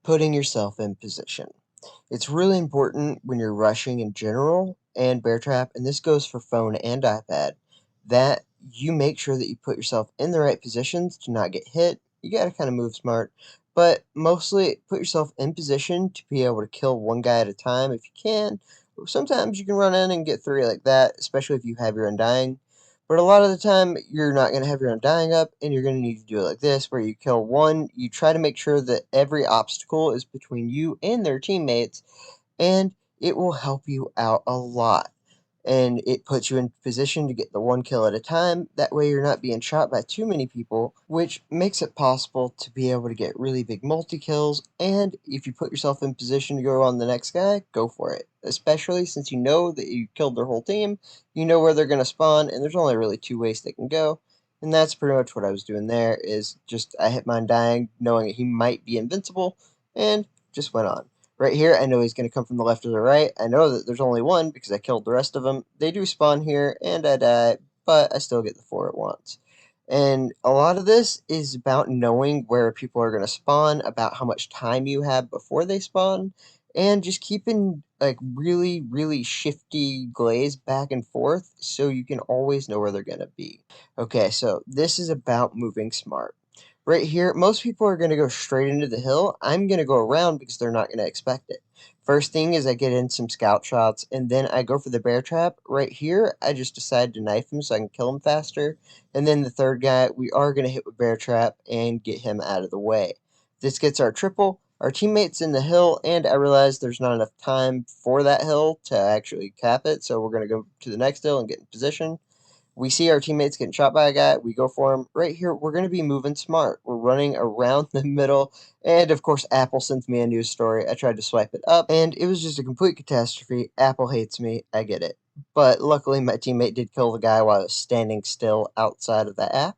Putting yourself in position. It's really important when you're rushing in general and bear trap, and this goes for phone and iPad, that you make sure that you put yourself in the right positions to not get hit. You got to kind of move smart, but mostly put yourself in position to be able to kill one guy at a time if you can. Sometimes you can run in and get three like that, especially if you have your undying. But a lot of the time, you're not going to have your undying up, and you're going to need to do it like this, where you kill one. You try to make sure that every obstacle is between you and their teammates, and it will help you out a lot. And it puts you in position to get the one kill at a time. That way, you're not being shot by too many people, which makes it possible to be able to get really big multi kills. And if you put yourself in position to go on the next guy, go for it. Especially since you know that you killed their whole team, you know where they're going to spawn, and there's only really two ways they can go. And that's pretty much what I was doing there. Is just I hit mine dying, knowing that he might be invincible, and just went on. Right here, I know he's going to come from the left or the right. I know that there's only one because I killed the rest of them. They do spawn here, and I die, but I still get the four at once. And a lot of this is about knowing where people are going to spawn, about how much time you have before they spawn, and just keeping like really, really shifty glaze back and forth so you can always know where they're going to be. Okay, so this is about moving smart. Right here, most people are going to go straight into the hill. I'm going to go around because they're not going to expect it. First thing is I get in some scout shots, and then I go for the bear trap. Right here, I just decide to knife him so I can kill him faster. And then the third guy, we are going to hit with bear trap and get him out of the way. This gets our triple. Our teammate's in the hill, and I realize there's not enough time for that hill to actually cap it, so we're going to go to the next hill and get in position. We see our teammates getting shot by a guy. We go for him. Right here, we're going to be moving smart. We're running around the middle. And of course, Apple sends me a news story. I tried to swipe it up, and it was just a complete catastrophe. Apple hates me. I get it. But luckily, my teammate did kill the guy while I was standing still outside of the app.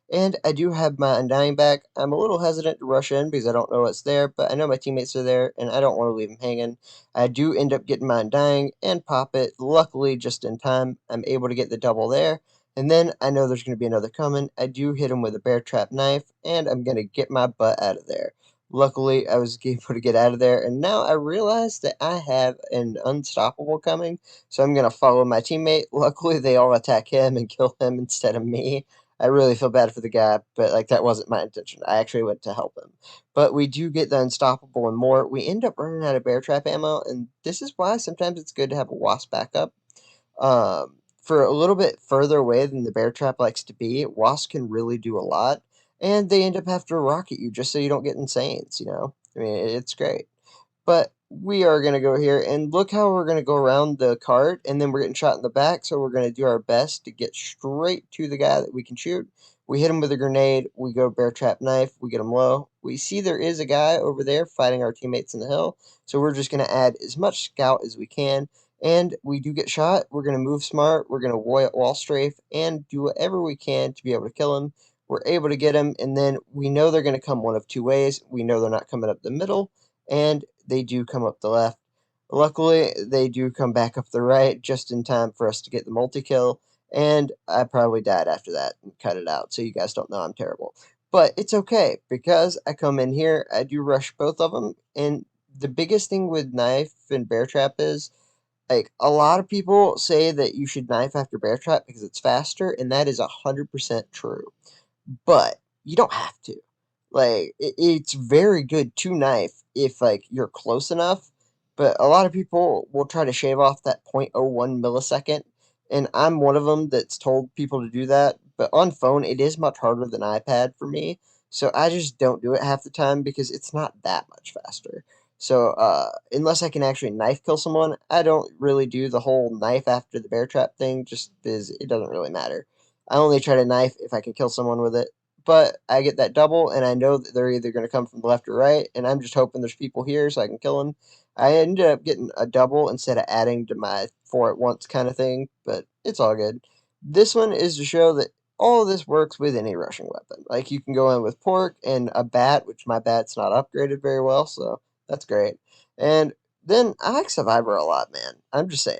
And I do have my Undying back. I'm a little hesitant to rush in because I don't know what's there, but I know my teammates are there, and I don't want to leave them hanging. I do end up getting my Undying and pop it. Luckily, just in time, I'm able to get the double there. And then I know there's going to be another coming. I do hit him with a bear trap knife, and I'm going to get my butt out of there. Luckily, I was able to get out of there, and now I realize that I have an unstoppable coming, so I'm going to follow my teammate. Luckily, they all attack him and kill him instead of me. I really feel bad for the guy, but like that wasn't my intention. I actually went to help him. But we do get the unstoppable and more. We end up running out of bear trap ammo, and this is why sometimes it's good to have a wasp backup. For a little bit further away than the bear trap likes to be, wasps can really do a lot, and they end up having to rocket you just so you don't get insanes, you know? I mean, it's great. But we are going to go here, and look how we're going to go around the cart, and then we're getting shot in the back, so we're going to do our best to get straight to the guy that we can shoot. We hit him with a grenade, we go bear trap knife, we get him low. We see there is a guy over there fighting our teammates in the hill, so we're just going to add as much scout as we can, and we do get shot. We're going to move smart, we're going to wall strafe, and do whatever we can to be able to kill him. We're able to get him, and then we know they're going to come one of two ways. We know they're not coming up the middle, and they do come up the left. Luckily, they do come back up the right just in time for us to get the multi kill, and I probably died after that and cut it out, so you guys don't know I'm terrible. But it's okay because I come in here, I do rush both of them, and the biggest thing with knife and bear trap is like a lot of people say that you should knife after bear trap because it's faster, and that is 100% true, but you don't have to. Like it's very good to knife if like you're close enough, but a lot of people will try to shave off that 0.01 millisecond, and I'm one of them that's told people to do that. But on phone, it is much harder than iPad for me, so I just don't do it half the time because it's not that much faster. So unless I can actually knife kill someone, I don't really do the whole knife after the bear trap thing. Just because it doesn't really matter. I only try to knife if I can kill someone with it. But I get that double, and I know that they're either going to come from the left or right, and I'm just hoping there's people here so I can kill them. I ended up getting a double instead of adding to my four at once kind of thing, but it's all good. This one is to show that all of this works with any rushing weapon. Like you can go in with pork and a bat, which my bat's not upgraded very well, so that's great. And then I like Survivor a lot, man. I'm just saying.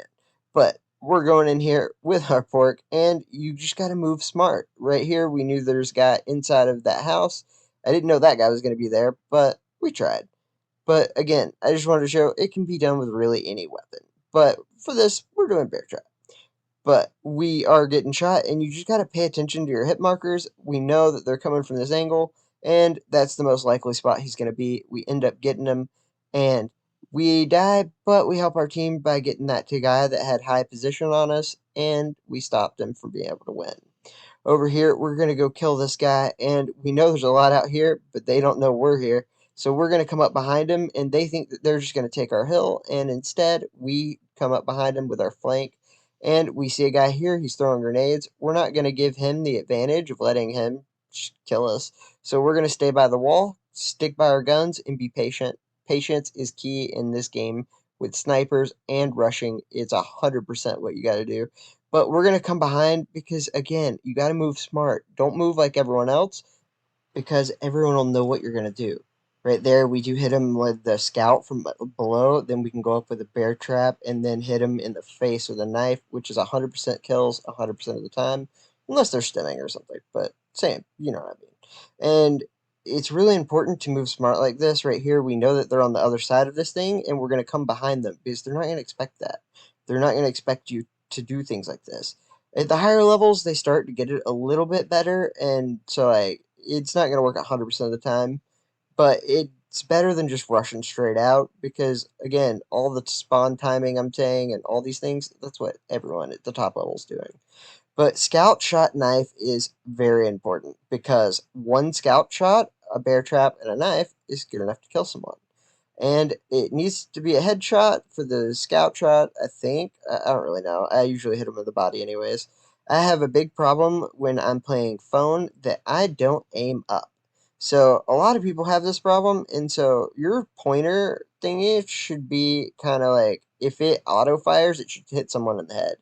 But we're going in here with our pork, and you just got to move smart. Right here, we knew there's a guy inside of that house. I didn't know that guy was going to be there, but we tried. But again, I just wanted to show it can be done with really any weapon. But for this, we're doing bear trap. But we are getting shot, and you just got to pay attention to your hit markers. We know that they're coming from this angle, and that's the most likely spot he's going to be. We end up getting him, and we die, but we help our team by getting that to guy that had high position on us, and we stopped him from being able to win. Over here, we're going to go kill this guy, and we know there's a lot out here, but they don't know we're here. So we're going to come up behind him, and they think that they're just going to take our hill, and instead, we come up behind him with our flank, and we see a guy here, he's throwing grenades. We're not going to give him the advantage of letting him kill us. So we're going to stay by the wall, stick by our guns, and be patient. Patience is key in this game with snipers and rushing. It's 100% what you got to do. But we're going to come behind because, again, you got to move smart. Don't move like everyone else because everyone will know what you're going to do. Right there, we do hit him with the scout from below. Then we can go up with a bear trap and then hit him in the face with a knife, which is 100% kills 100% of the time, unless they're stemming or something. But same, you know what I mean. And it's really important to move smart like this. Right here, we know that they're on the other side of this thing, and we're going to come behind them because they're not going to expect that. They're not going to expect you to do things like this. At the higher levels, they start to get it a little bit better, and so it's not going to work 100% of the time, but it's better than just rushing straight out because, again, all the spawn timing I'm saying and all these things, that's what everyone at the top level is doing. But scout shot knife is very important because one scout shot, a bear trap, and a knife is good enough to kill someone. And it needs to be a headshot for the scout shot, I think. I don't really know. I usually hit him with the body, anyways. I have a big problem when I'm playing phone that I don't aim up. So a lot of people have this problem, and so your pointer thingy should be kind of like if it auto fires, it should hit someone in the head.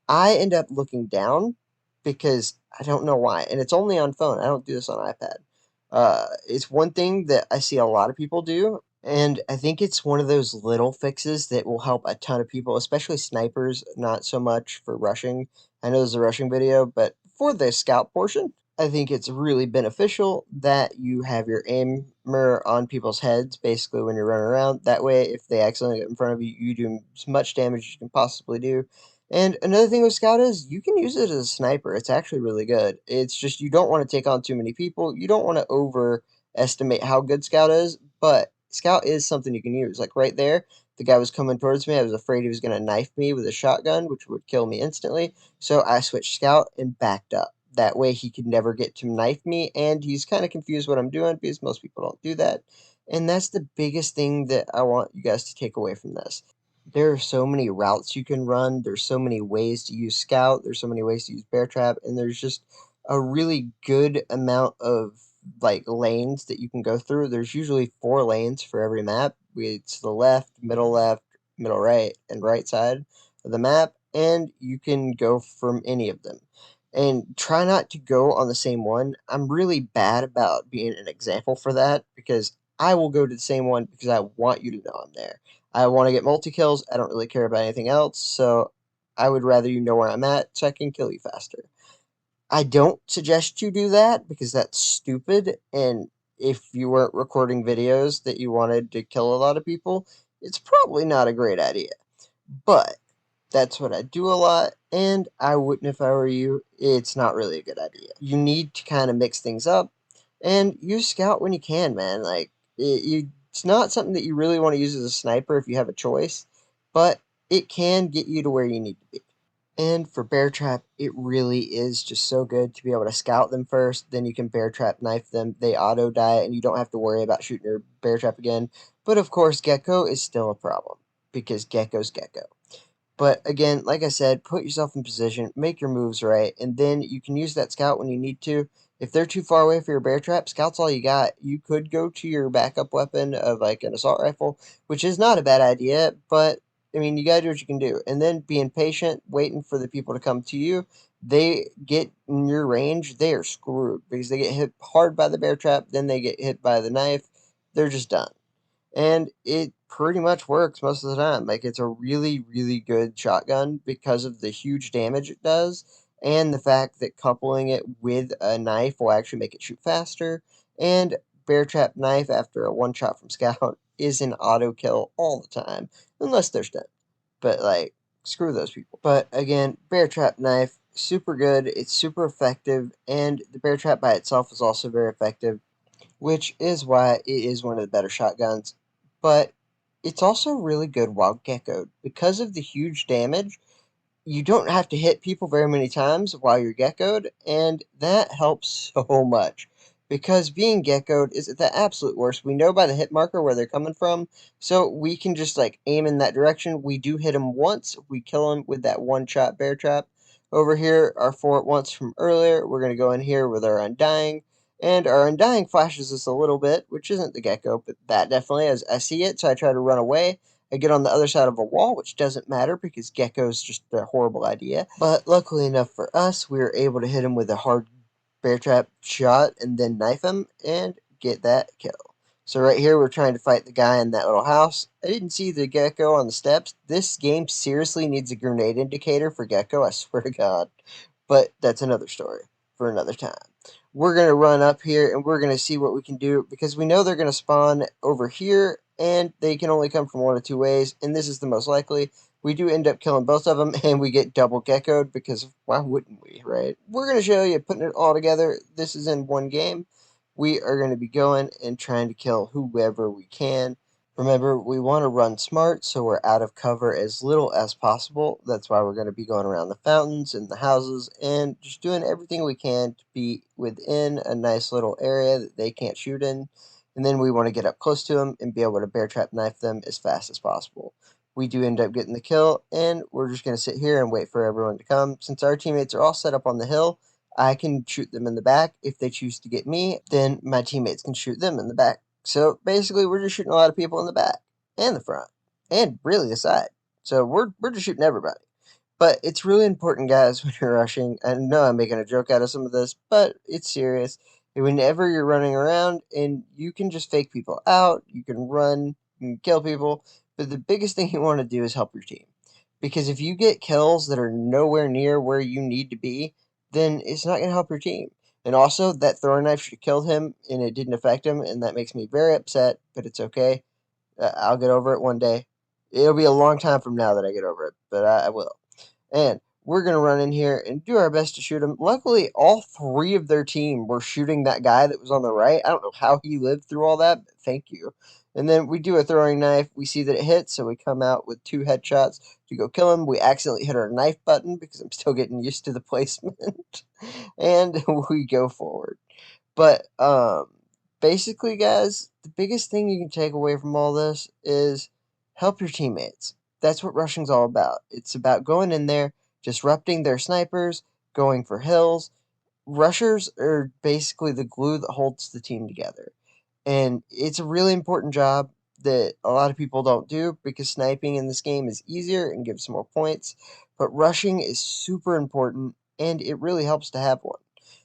I end up looking down because I don't know why, and it's only on phone. I don't do this on iPad. It's one thing that I see a lot of people do, and I think it's one of those little fixes that will help a ton of people, especially snipers, not so much for rushing. I know there's a rushing video, but for the scout portion, I think it's really beneficial that you have your aimer on people's heads basically when you're running around. That way, if they accidentally get in front of you, you do as much damage as you can possibly do. And another thing with Scout is you can use it as a sniper. It's actually really good. It's just you don't want to take on too many people. You don't want to overestimate how good Scout is, but Scout is something you can use. Like right there, the guy was coming towards me. I was afraid he was going to knife me with a shotgun, which would kill me instantly. So I switched Scout and backed up. That way he could never get to knife me, and he's kind of confused what I'm doing because most people don't do that. And that's the biggest thing that I want you guys to take away from this. There are so many routes you can run. There's so many ways to use Scout. There's so many ways to use Bear Trap, and there's just a really good amount of like lanes that you can go through. There's usually 4 lanes for every map. It's the left, middle right, and right side of the map, and you can go from any of them. And try not to go on the same one. I'm really bad about being an example for that because I will go to the same one because I want you to know I'm there. I want to get multi-kills. I don't really care about anything else, so I would rather you know where I'm at so I can kill you faster. I don't suggest you do that because that's stupid, and if you weren't recording videos that you wanted to kill a lot of people, it's probably not a great idea. But that's what I do a lot, and I wouldn't if I were you. It's not really a good idea. You need to kind of mix things up and use Scout when you can, man. Like, it's not something that you really want to use as a sniper if you have a choice, but it can get you to where you need to be. And for bear trap, it really is just so good to be able to scout them first. Then you can bear trap knife them. They auto die, and you don't have to worry about shooting your bear trap again. But of course, gecko is still a problem because gecko's gecko. But again, like I said, put yourself in position, make your moves right, and then you can use that scout when you need to. If they're too far away for your bear trap, scout's all you got. You could go to your backup weapon of like an assault rifle, which is not a bad idea, but I mean, you gotta do what you can do. And then being patient, waiting for the people to come to you. They get in your range, they are screwed because they get hit hard by the bear trap, then they get hit by the knife. They're just done, and it pretty much works most of the time. Like it's a really, really good shotgun because of the huge damage it does, and the fact that coupling it with a knife will actually make it shoot faster. And bear trap knife after a one shot from scout is an auto kill all the time, unless they're stunned. But like, screw those people. But again, bear trap knife, super good. It's super effective, and the bear trap by itself is also very effective, which is why it is one of the better shotguns. But it's also really good while geckoed because of the huge damage. You don't have to hit people very many times while you're geckoed, and that helps so much. Because being geckoed is at the absolute worst. We know by the hit marker where they're coming from, so we can just like aim in that direction. We do hit them once, we kill them with that one shot bear trap. Over here, our four at once from earlier, we're going to go in here with our undying, and our undying flashes us a little bit, which isn't the gecko, but that definitely, as I see it, so I try to run away. I get on the other side of a wall, which doesn't matter because gecko's just a horrible idea. But luckily enough for us, we were able to hit him with a hard bear trap shot and then knife him and get that kill. So right here, we're trying to fight the guy in that little house. I didn't see the gecko on the steps. This game seriously needs a grenade indicator for gecko, I swear to God. But that's another story for another time. We're going to run up here and we're going to see what we can do because we know they're going to spawn over here and they can only come from one of two ways, and this is the most likely. We do end up killing both of them and we get double geckoed because why wouldn't we, right? We're going to show you putting it all together. This is in one game. We are going to be going and trying to kill whoever we can. Remember, we want to run smart so we're out of cover as little as possible. That's why we're going to be going around the fountains and the houses and just doing everything we can to be within a nice little area that they can't shoot in. And then we want to get up close to them and be able to bear trap knife them as fast as possible. We do end up getting the kill, and we're just going to sit here and wait for everyone to come. Since our teammates are all set up on the hill, I can shoot them in the back. If they choose to get me, then my teammates can shoot them in the back. So basically, we're just shooting a lot of people in the back and the front and really the side. So we're just shooting everybody. But it's really important, guys, when you're rushing. I know I'm making a joke out of some of this, but it's serious. Whenever you're running around and you can just fake people out, you can run, you can kill people, but the biggest thing you want to do is help your team. Because if you get kills that are nowhere near where you need to be, then it's not going to help your team. And also, that throwing knife should have killed him, and it didn't affect him, and that makes me very upset, but it's okay. I'll get over it one day. It'll be a long time from now that I get over it, but I will. And we're going to run in here and do our best to shoot him. Luckily, all three of their team were shooting that guy that was on the right. I don't know how he lived through all that, but thank you. And then we do a throwing knife. We see that it hits, so we come out with 2 headshots to go kill him. We accidentally hit our knife button because I'm still getting used to the placement. And we go forward. But basically, guys, the biggest thing you can take away from all this is help your teammates. That's what rushing's all about. It's about going in there, disrupting their snipers, going for hills. Rushers are basically the glue that holds the team together. And it's a really important job that a lot of people don't do because sniping in this game is easier and gives more points. But rushing is super important and it really helps to have one.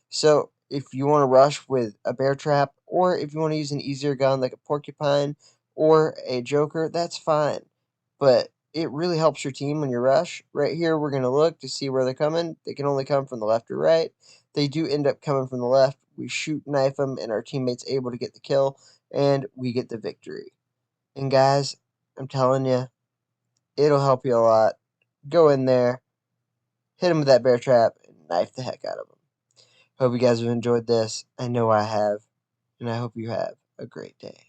So if you want to rush with a bear trap, or if you want to use an easier gun like a porcupine or a joker, that's fine. But it really helps your team when you rush. Right here, we're going to look to see where they're coming. They can only come from the left or right. They do end up coming from the left. We shoot, knife them, and our teammate's able to get the kill, and we get the victory. And guys, I'm telling you, it'll help you a lot. Go in there, hit them with that bear trap, and knife the heck out of them. Hope you guys have enjoyed this. I know I have, and I hope you have a great day.